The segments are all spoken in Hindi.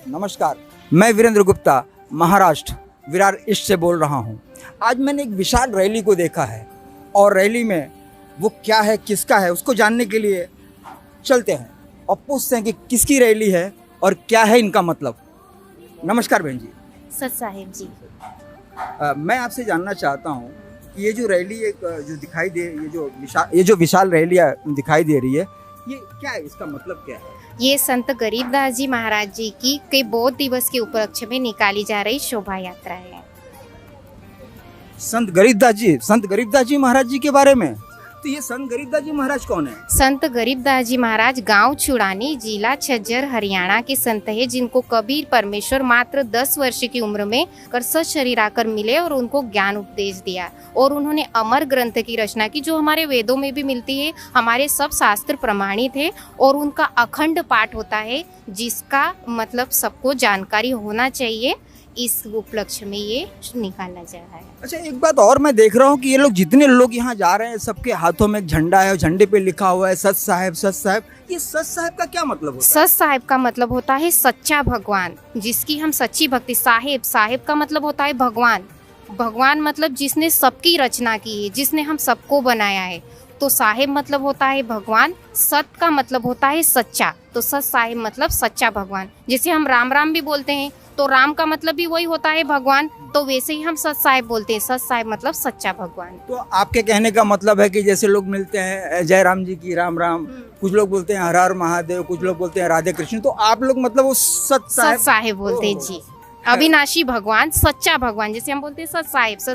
नमस्कार, मैं वीरेंद्र गुप्ता महाराष्ट्र विरार ईस्ट से बोल रहा हूँ। आज मैंने एक विशाल रैली को देखा है और रैली में वो क्या है, किसका है, उसको जानने के लिए चलते हैं और पूछते हैं कि किसकी रैली है और क्या है इनका मतलब। नमस्कार बहन जी। सच साहेब जी। मैं आपसे जानना चाहता हूँ कि ये जो रैली जो दिखाई दे, ये जो विशाल रैली दिखाई दे रही है, ये क्या है, इसका मतलब क्या है? ये संत गरीबदास जी महाराज जी की के बौद्ध दिवस के उपलक्ष्य में निकाली जा रही शोभा यात्रा है। संत गरीबदास जी महाराज जी के बारे में, तो ये संत गरीबदास जी महाराज कौन है? संत गरीबदास जी महाराज गांव छुड़ानी, जिला छज्जर, हरियाणा के संत है, जिनको कबीर परमेश्वर मात्र 10 वर्ष की उम्र में कर सशरीर आकर मिले और उनको ज्ञान उपदेश दिया और उन्होंने अमर ग्रंथ की रचना की, जो हमारे वेदों में भी मिलती है, हमारे सब शास्त्र प्रमाणित है और उनका अखंड पाठ होता है, जिसका मतलब सबको जानकारी होना चाहिए। इस उपलक्ष्य में ये निकाला जा रहा है। अच्छा, एक बात और मैं देख रहा हूँ कि ये लोग, जितने लोग यहाँ जा रहे हैं, सबके हाथों में एक झंडा है और झंडे पे लिखा हुआ है सच साहेब, सच साहेब। ये सच साहेब का क्या मतलब होता है? सच साहेब का मतलब होता है सच्चा भगवान, जिसकी हम सच्ची भक्ति। साहेब का मतलब होता है भगवान। भगवान मतलब जिसने सबकी रचना की है, जिसने हम सबको बनाया है। तो साहेब मतलब होता है भगवान, सत का मतलब होता है सच्चा, तो सच साहेब मतलब सच्चा भगवान। जैसे हम राम राम भी बोलते हैं तो राम का मतलब भी वही होता है भगवान, तो वैसे ही हम सच साहेब बोलते हैं, सच साहेब मतलब सच्चा भगवान। तो आपके कहने का मतलब है कि जैसे लोग मिलते हैं जय राम जी की राम राम, कुछ लोग बोलते हैं हर हर महादेव, कुछ लोग बोलते हैं राधे कृष्ण, तो आप लोग मतलब वो सच साहेब बोलते हैं जी। अविनाशी भगवान, सच्चा भगवान, जैसे हम बोलते हैं सच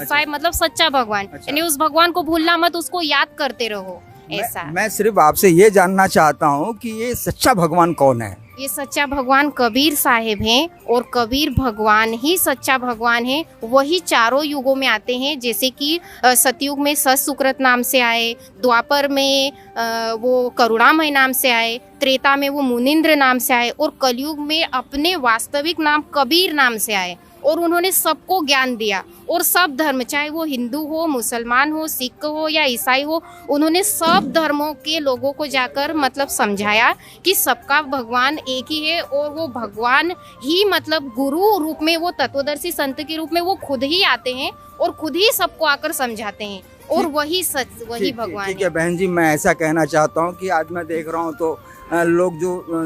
साहेब मतलब सच्चा भगवान, यानी उस भगवान को भूलना मत, उसको याद करते रहो। ऐसा मैं सिर्फ आपसे ये जानना चाहता हूँ कि ये सच्चा भगवान कौन है? ये सच्चा भगवान कबीर साहेब हैं और कबीर भगवान ही सच्चा भगवान है। वही चारों युगों में आते हैं, जैसे कि सतयुग में सत सुकृत नाम से आए, द्वापर में वो करुणामय नाम से आए, त्रेता में वो मुनिंद्र नाम से आए और कलयुग में अपने वास्तविक नाम कबीर नाम से आए और उन्होंने सबको ज्ञान दिया। और सब धर्म, चाहे वो हिंदू हो, मुसलमान हो, सिख हो या ईसाई हो, उन्होंने सब धर्मों के लोगों को जाकर मतलब समझाया कि सबका भगवान एक ही है और वो भगवान ही मतलब गुरु रूप में, वो तत्वदर्शी संत के रूप में वो खुद ही आते हैं और खुद ही सबको आकर समझाते हैं और वही सच, वही भगवान है। ठीक है बहन जी, मैं ऐसा कहना चाहता हूँ कि आज मैं देख रहा हूँ तो लोग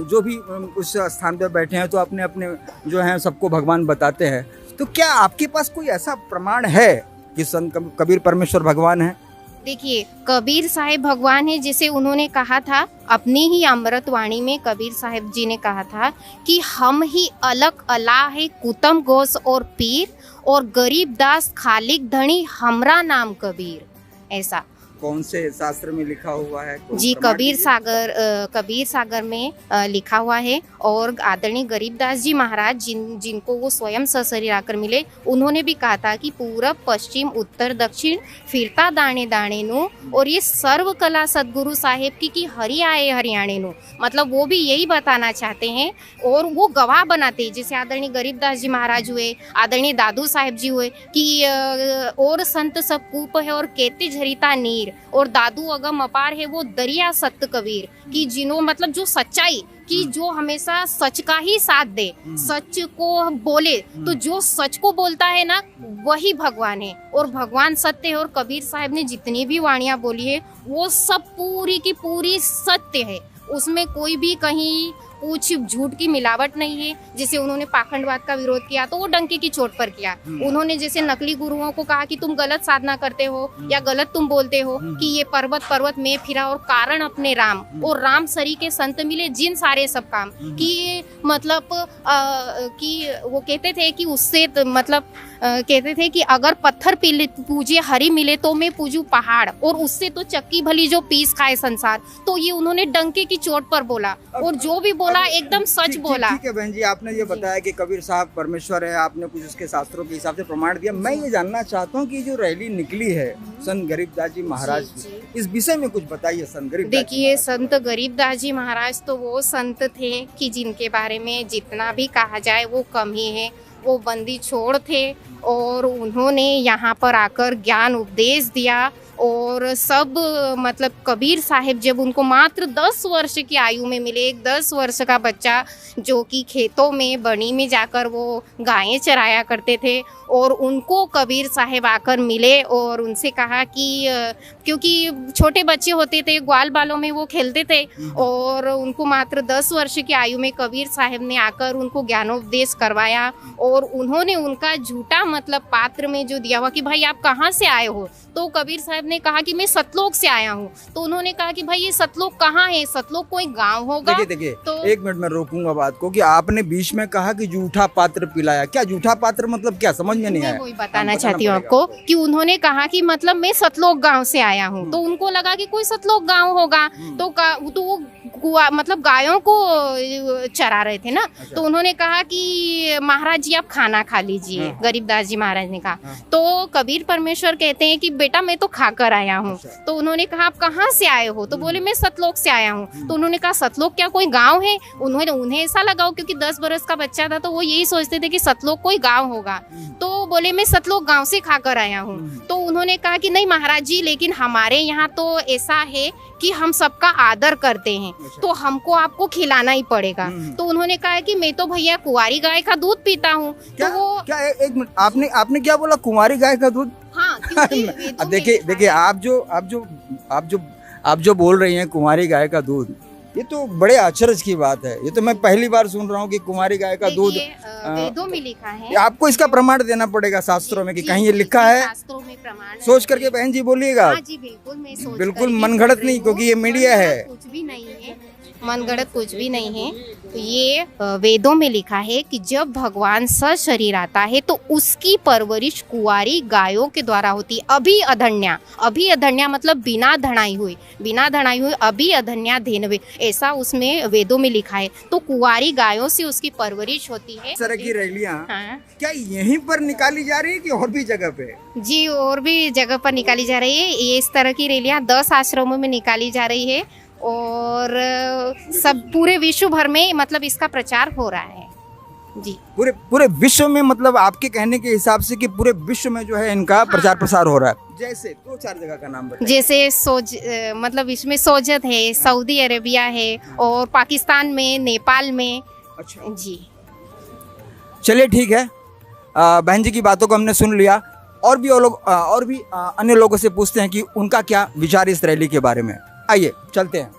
जो भी उस स्थान पे बैठे हैं तो अपने अपने जो हैं सबको भगवान बताते हैं। तो क्या आपके पास कोई ऐसा प्रमाण है कि संत कबीर परमेश्वर भगवान है? देखिए, कबीर साहेब भगवान है, जिसे उन्होंने कहा था अपनी ही अमृत वाणी में। कबीर साहेब जी ने कहा था कि हम ही अलग अला है कुतम गोस और पीर, और गरीब दास खालिक धनी हमरा नाम कबीर। ऐसा कौन से शास्त्र में लिखा हुआ है? जी, कबीर सागर में लिखा हुआ है। और आदरणीय गरीबदास जी महाराज जिनको वो स्वयं सशरीर आकर मिले, उन्होंने भी कहा था कि पूरब पश्चिम उत्तर दक्षिण फिरता दाने दाने नु, और ये सर्व कला सदगुरु साहेब की हरि आए हरियाणे नु। मतलब वो भी यही बताना चाहते हैं और वो गवाह बनाते हैं। जैसे आदरणीय गरीबदास जी महाराज हुए, आदरणीय दादू साहेब जी हुए कि और संत सब कूप है और केते झरिता नीर, और दादू अगम अपार है वो दरिया सत्य कबीर, कि जिन्हों मतलब जो सच्चाई कि जो हमेशा सच का ही साथ दे, सच को बोले, तो जो सच को बोलता है ना वही भगवान है और भगवान सत्य है। और कबीर साहब ने जितनी भी वाणियां बोली है वो सब पूरी की पूरी सत्य है, उसमें कोई भी कहीं कुछ झूठ की मिलावट नहीं है। जैसे उन्होंने पाखंडवाद का विरोध किया तो वो डंके की चोट पर किया। उन्होंने जैसे नकली गुरुओं को कहा कि तुम गलत साधना करते हो या गलत तुम बोलते हो, कि ये पर्वत में फिरा और कारण अपने राम, और राम सरी के संत मिले जिन सारे सब काम, कि मतलब कि वो कहते थे कि उससे मतलब कहते थे कि अगर पत्थर पूजे हरी मिले तो मैं पूजू पहाड़, और उससे तो चक्की भली जो पीस खाए संसार। तो ये उन्होंने डंके की चोट पर बोला और जो भी बोला एकदम सच बोला। ठीक है बहन जी, आपने ये बताया कि कबीर साहब परमेश्वर है, आपने कुछ उसके शास्त्रों के हिसाब से प्रमाण दिया। मैं ये जानना चाहता हूँ कि जो रैली निकली है संत गरीबदास जी महाराज की, इस विषय में कुछ बताइए। संत गरीबदास, देखिए, संत गरीबदास जी महाराज तो वो संत थे कि जिनके बारे में जितना भी कहा जाए वो कम ही है। वो बंदी छोड़ थे और उन्होंने यहाँ पर आकर ज्ञान उपदेश दिया और सब मतलब कबीर साहब जब उनको मात्र 10 वर्ष की आयु में मिले, एक 10 वर्ष का बच्चा जो कि खेतों में बनी में जाकर वो गायें चराया करते थे, और उनको कबीर साहब आकर मिले और उनसे कहा कि क्योंकि छोटे बच्चे होते थे, ग्वाल बालों में वो खेलते थे, और उनको मात्र 10 वर्ष की आयु में कबीर साहब ने आकर उनको ज्ञानोपदेश करवाया, और उन्होंने उनका झूठा मतलब पात्र में जो दिया हुआ कि भाई आप कहाँ से आए हो, तो कबीर साहब ने कहा कि मैं सतलोक से आया हूँ। तो उन्होंने कहा कि भाई ये सतलोक कहाँ है, सतलोक कोई गांव होगा। देखिए तो एक मिनट में रोकूंगा बात को कि आपने बीच में कहा कि जूठा पात्र पिलाया, क्या जूठा पात्र मतलब क्या, समझ में नहीं मैं आया। वही बताना चाहती हूँ आपको कि उन्होंने कहा कि मतलब मैं सतलोक गांव से आया हूँ, तो उनको लगा कि कोई सतलोक गांव होगा, तो वो मतलब गायों को चरा रहे थे ना। तो उन्होंने कहा कि महाराज जी आप खाना खा लीजिए, गरीबदास जी महाराज ने कहा। तो कबीर परमेश्वर कहते हैं कि बेटा मैं तो खाकर आया हूँ। तो उन्होंने कहा आप कहाँ से आए हो, तो बोले मैं सतलोक से आया हूँ। तो उन्होंने कहा सतलोक क्या कोई गांव है। उन्हें ऐसा लगा क्योंकि 10 बरस का बच्चा था, तो वो यही सोचते थे कि सतलोक कोई गांव होगा। तो बोले मैं सतलोक गांव से खाकर आया हूँ। तो उन्होंने कहा कि नहीं महाराज जी, लेकिन हमारे यहाँ तो ऐसा है कि हम सबका आदर करते हैं, तो हमको आपको खिलाना ही पड़ेगा। तो उन्होंने कहा कि मैं तो भैया कुंवारी गाय का दूध पीता हूँ। तो वो क्या एक मिनट, आपने क्या बोला, कुंवारी गाय का दूध? हाँ, अब देखिए आप जो बोल रही हैं कुंवारी गाय का दूध, ये तो बड़े अचरज की बात है। ये तो मैं पहली बार सुन रहा हूँ कि कुंवारी गाय का दूध। वेदों में लिखा है, आपको इसका प्रमाण देना पड़ेगा शास्त्रों में कि कहीं ये लिखा है। शास्त्रों में प्रमाण सोच करके बहन जी बोलिएगा। हाँ जी बिल्कुल, मैं सोच बिल्कुल करके मनगढ़ंत बोल नहीं, रही क्योंकि हूँ। ये मीडिया है। कुछ भी नहीं है, मनगढ़ंत कुछ भी नहीं है। तो ये वेदों में लिखा है कि जब भगवान सशरीर आता है तो उसकी परवरिश कुंवारी गायों के द्वारा होती है। अभी अधन्या मतलब बिना धनाई हुई, अभी अधन्या धेनवे, ऐसा उसमें वेदों में लिखा है। तो कुंवारी गायों से उसकी परवरिश होती है। इस तरह की रैलियां हाँ क्या यहीं पर निकाली जा रही है कि और भी जगह पे? जी, और भी जगह पर निकाली जा रही है। ये इस तरह की रैलियां 10 आश्रमों में निकाली जा रही है, और सब पूरे विश्व भर में मतलब इसका प्रचार हो रहा है जी। पूरे विश्व में, मतलब आपके कहने के हिसाब से कि पूरे विश्व में जो है इनका प्रचार प्रसार हो रहा है। जैसे 2-4 जगह का नाम बताइए। जैसे मतलब इसमें सोजत है, सऊदी अरेबिया है, और पाकिस्तान में, नेपाल में। अच्छा जी, चलिए ठीक है। बहन जी की बातों को हमने सुन लिया। और भी अन्य लोगों से पूछते हैं कि उनका क्या विचार इस रैली के बारे में। आइए चलते हैं।